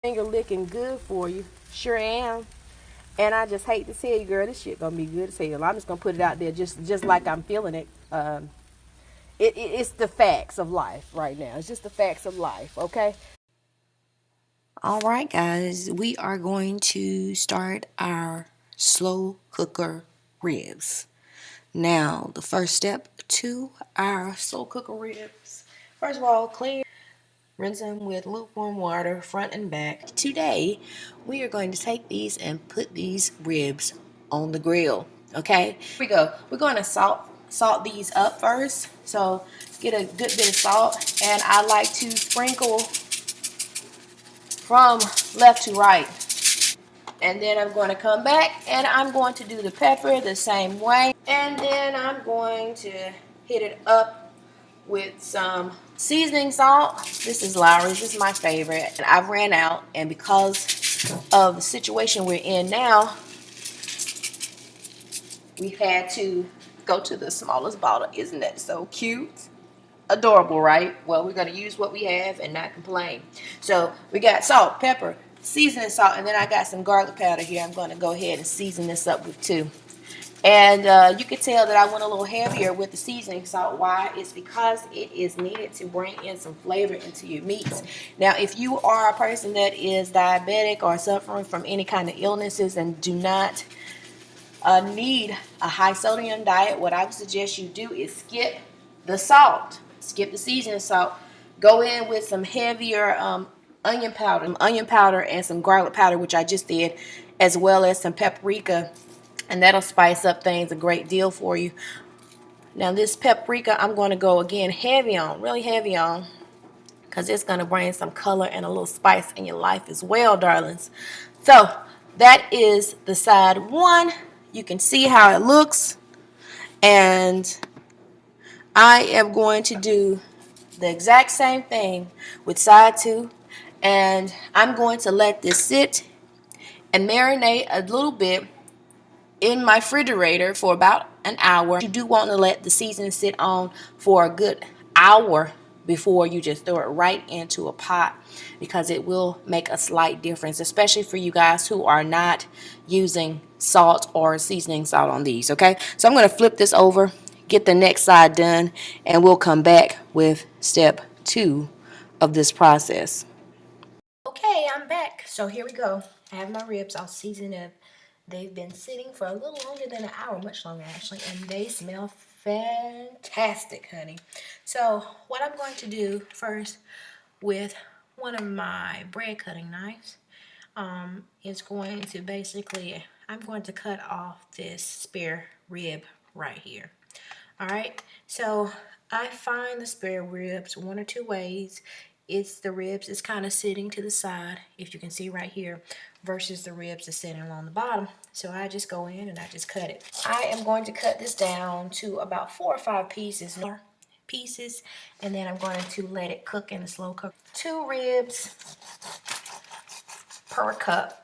Finger licking good for you. Sure am. And I just hate to tell you, girl, this shit gonna be good as hell. I'm just gonna put it out there just like I'm feeling it. It's the facts of life right now. It's just the facts of life, okay? All right, guys, we are going to start our slow cooker ribs. Now, the first step to our slow cooker ribs, first of all, clean, rinse them with lukewarm water, front and back. Today, we are going to take these and put these ribs on the grill. Okay, here we go. We're going to salt these up first. So get a good bit of salt, and I like to sprinkle from left to right. And then I'm going to come back and I'm going to do the pepper the same way. And then I'm going to hit it up with some seasoning salt. This is Lowry's. This is my favorite. And I've ran out, and because of the situation we're in now, we had to go to the smallest bottle. Isn't that so cute? Adorable, right? Well, we're going to use what we have and not complain. So we got salt, pepper, seasoning salt, and then I got some garlic powder here. I'm going to go ahead and season this up with too. And you can tell that I went a little heavier with the seasoning salt. Why? It's because it is needed to bring in some flavor into your meats. Now, if you are a person that is diabetic or suffering from any kind of illnesses and do not need a high sodium diet, what I would suggest you do is skip the salt. Skip the seasoning salt. Go in with some heavier onion powder and some garlic powder, which I just did, as well as some paprika, and that'll spice up things a great deal for you. Now this paprika I'm going to go again heavy on, really heavy on, because it's going to bring some color and a little spice in your life as well, darlings. So that is the side one. You can see how it looks, and I am going to do the exact same thing with side two, and I'm going to let this sit and marinate a little bit in my refrigerator for about an hour. You do want to let the seasoning sit on for a good hour before you just throw it right into a pot, because it will make a slight difference, especially for you guys who are not using salt or seasoning salt on these. Okay, so I'm going to flip this over, get the next side done, and we'll come back with step two of this process. Okay, I'm back. So here we go. I have my ribs all seasoned up. They've been sitting for a little longer than an hour, much longer actually, and they smell fantastic, honey. So what I'm going to do first with one of my bread cutting knives is going to basically, I'm going to cut off this spare rib right here. All right, so I find the spare ribs one or two ways. It's the ribs is kind of sitting to the side, if you can see right here, versus the ribs is sitting along the bottom. So I just go in and I just cut it. I am going to cut this down to about 4 or 5 pieces, and then I'm going to let it cook in a slow cook. 2 ribs per cup.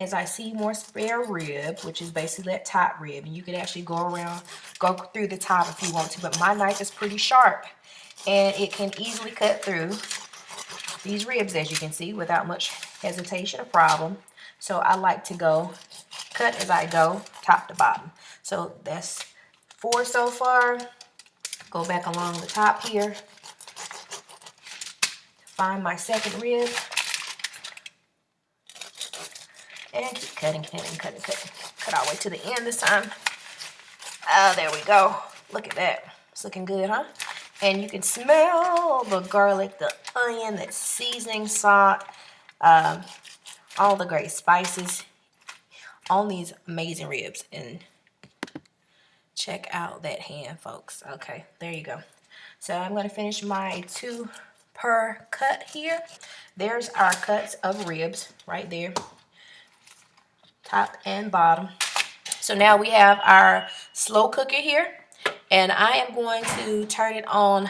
As I see more spare rib, which is basically that top rib, and you can actually go through the top if you want to, but my knife is pretty sharp and it can easily cut through these ribs, as you can see, without much hesitation or problem. So I like to go cut as I go, top to bottom. So that's 4 so far. Go back along the top here, find my second rib, and keep cutting. Cut all the way to the end this time. Oh, there we go. Look at that. It's looking good, huh? And you can smell the garlic, the onion, the seasoning, salt, all the great spices on these amazing ribs. And check out that hand, folks. Okay, there you go. So I'm going to finish my 2 per cut here. There's our cuts of ribs right there, top and bottom. So now we have our slow cooker here, and I am going to turn it on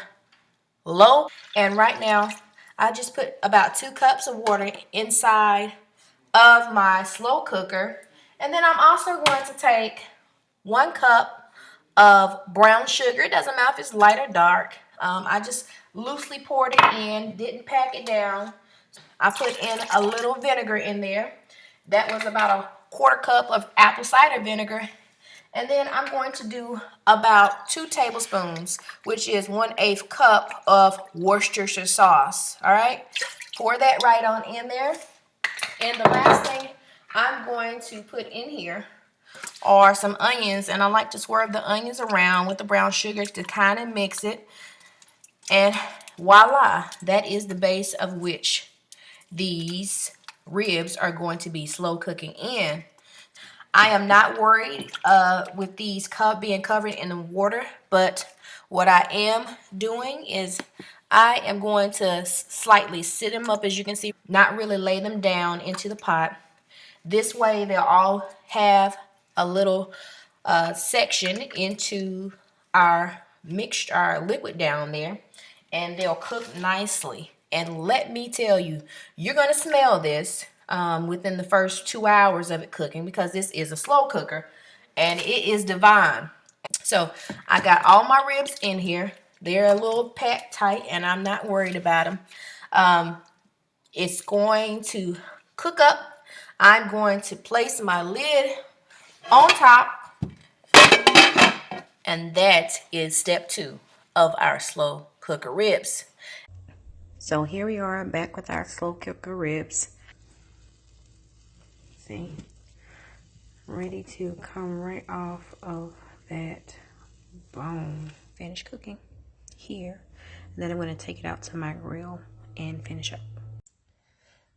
low. And right now, I just put about 2 cups of water inside of my slow cooker. And then I'm also going to take 1 cup of brown sugar. It doesn't matter if it's light or dark. I just loosely poured it in, didn't pack it down. I put in a little vinegar in there. That was about a 1/4 cup of apple cider vinegar. And then I'm going to do about 2 tablespoons, which is 1/8 cup of Worcestershire sauce. All right, pour that right on in there. And the last thing I'm going to put in here are some onions, and I like to swerve the onions around with the brown sugar to kind of mix it. And voila, that is the base of which these ribs are going to be slow cooking in. I am not worried with these being covered in the water, but what I am doing is I am going to slightly sit them up, as you can see, not really lay them down into the pot. This way they'll all have a little section into our mixture, our liquid down there, and they'll cook nicely. And let me tell you, you're going to smell this within the first 2 hours of it cooking, because this is a slow cooker and it is divine. So I got all my ribs in here. They're a little packed tight and I'm not worried about them. It's going to cook up. I'm going to place my lid on top, and that is step 2 of our slow cooker ribs. So here we are back with our slow cooker ribs. See, ready to come right off of that bone. Finish cooking here. And then I'm going to take it out to my grill and finish up.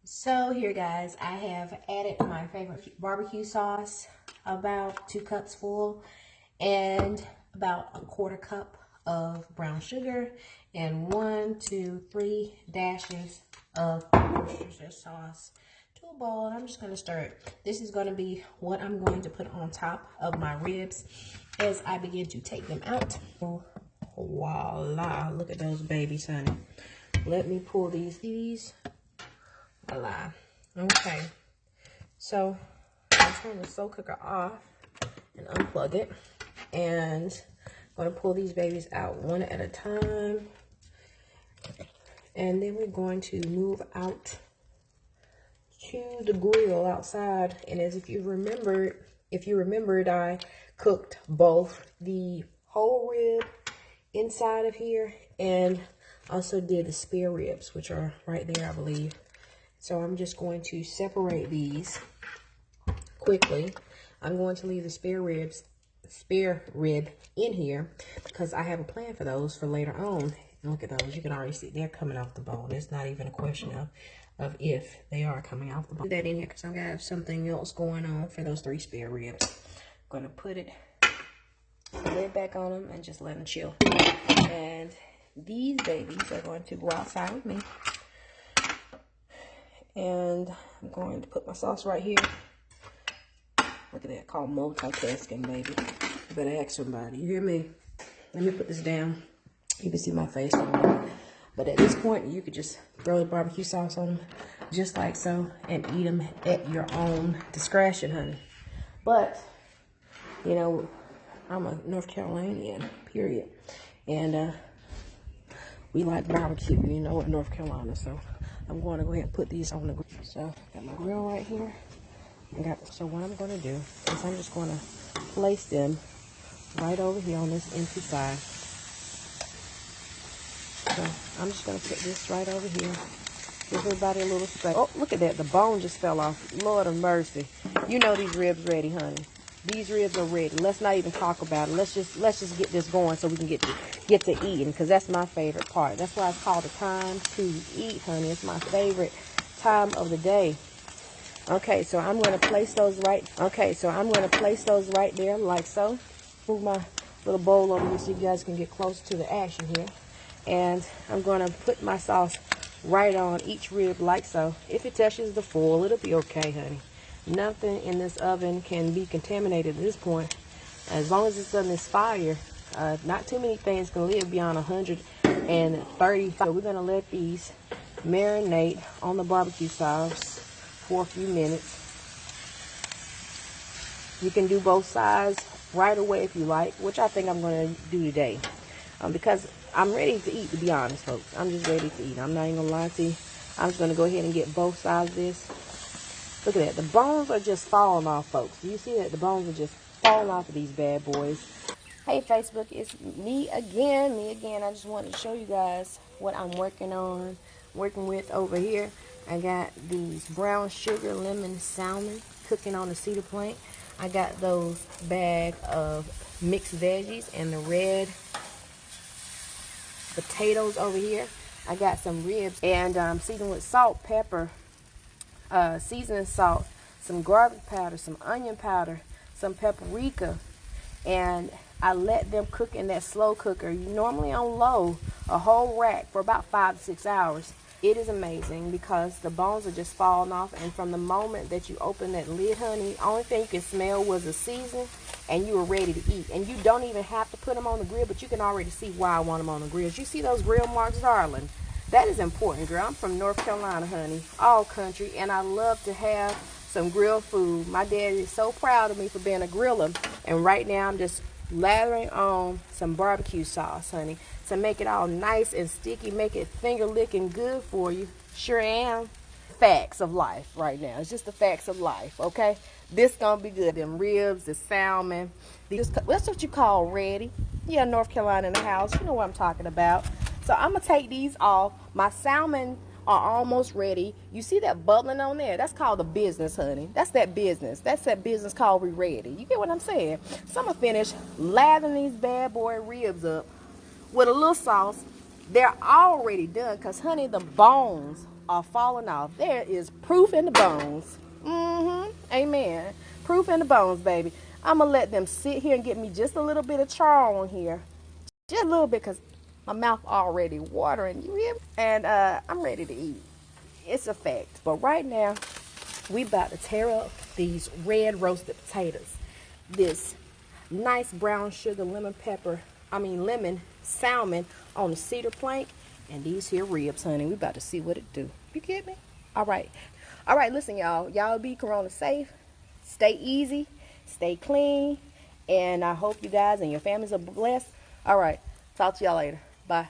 So here, guys, I have added my favorite barbecue sauce, about 2 cups full, and about a 1/4 cup of brown sugar, and 1, 2, 3 dashes of Worcestershire sauce to a bowl. And I'm just going to stir it. This is going to be what I'm going to put on top of my ribs as I begin to take them out. Voila, look at those babies, honey. Let me pull these. Voila. Okay, so I'm turning the slow cooker off and unplug it, and I'm going to pull these babies out one at a time, and then we're going to move out to the grill outside. And as if you remembered, I cooked both the whole rib inside of here and also did the spare ribs, which are right there, I believe. So I'm just going to separate these quickly. I'm going to leave the spare rib in here because I have a plan for those for later on. And look at those. You can already see they're coming off the bone. It's not even a question of if they are coming off the bone. Put that in here because I'm going to have something else going on for those 3 spare ribs. I'm going to put it lid back on them and just let them chill. And these babies are going to go outside with me. And I'm going to put my sauce right here. Look at that, called multitasking, baby. You better ask somebody, you hear me? Let me put this down. You can see my face on it. But at this point, you could just throw the barbecue sauce on them, just like so, and eat them at your own discretion, honey. But, you know, I'm a North Carolinian, period. And we like barbecue, you know, in North Carolina, so I'm going to go ahead and put these on the grill. So, got my grill right here. So what I'm going to do is I'm just going to place them right over here on this empty side. So I'm just going to put this right over here. Give everybody a little space. Oh, look at that. The bone just fell off. Lord of mercy. You know these ribs ready, honey. These ribs are ready. Let's not even talk about it. Let's just get this going so we can get to eating, because that's my favorite part. That's why it's called the time to eat, honey. It's my favorite time of the day. Okay, so I'm going to place those right. Okay, so I'm going to place those right there, like so. Move my little bowl over here so you guys can get close to the action here. And I'm going to put my sauce right on each rib, like so. If it touches the foil, it'll be okay, honey. Nothing in this oven can be contaminated at this point. As long as it's on this fire, not too many things can live beyond 130. So we're going to let these marinate on the barbecue sauce for a few minutes. You can do both sides right away if you like, which I think I'm going to do today, because I'm ready to eat, to be honest, folks. I'm just ready to eat. I'm not even going to lie to you. I'm just going to go ahead and get both sides of this. Look at that. The bones are just falling off, folks. Do you see that? The bones are just falling off of these bad boys. Hey, Facebook, it's me again. I just wanted to show you guys what I'm working with over here. I got these brown sugar lemon salmon cooking on the cedar plank. I got those bag of mixed veggies and the red potatoes over here. I got some ribs and seasoned with salt, pepper, seasoning salt, some garlic powder, some onion powder, some paprika, and I let them cook in that slow cooker, normally on low, a whole rack for about 5 to 6 hours. It is amazing because the bones are just falling off, and from the moment that you open that lid, honey, only thing you can smell was the seasoning, and you were ready to eat. And you don't even have to put them on the grill, but you can already see why I want them on the grill. You see those grill marks, darling? That is important, girl. I'm from North Carolina, honey, all country, and I love to have some grilled food. My dad is so proud of me for being a griller, and right now I'm just lathering on some barbecue sauce, honey, to make it all nice and sticky, make it finger licking good for you. Sure am. Facts of life right now. It's just the facts of life, okay? This gonna be good. Them ribs, the salmon, that's what you call ready. Yeah, North Carolina in the house. You know what I'm talking about. So I'm gonna take these off. My salmon are almost ready. You see that bubbling on there? That's called the business, honey. That's that business. That's that business called we ready. You get what I'm saying? So I'm gonna finish lathering these bad boy ribs up with a little sauce. They're already done because, honey, the bones are falling off. There is proof in the bones. Amen. Proof in the bones, baby. I'm gonna let them sit here and get me just a little bit of char on here. Just a little bit because my mouth already watering, you hear me? And I'm ready to eat. It's a fact. But right now, we about to tear up these red roasted potatoes. This nice brown sugar lemon salmon on the cedar plank. And these here ribs, honey. We about to see what it do. You get me? All right. All right, listen, y'all. Y'all be corona safe. Stay easy. Stay clean. And I hope you guys and your families are blessed. All right. Talk to y'all later. Bye.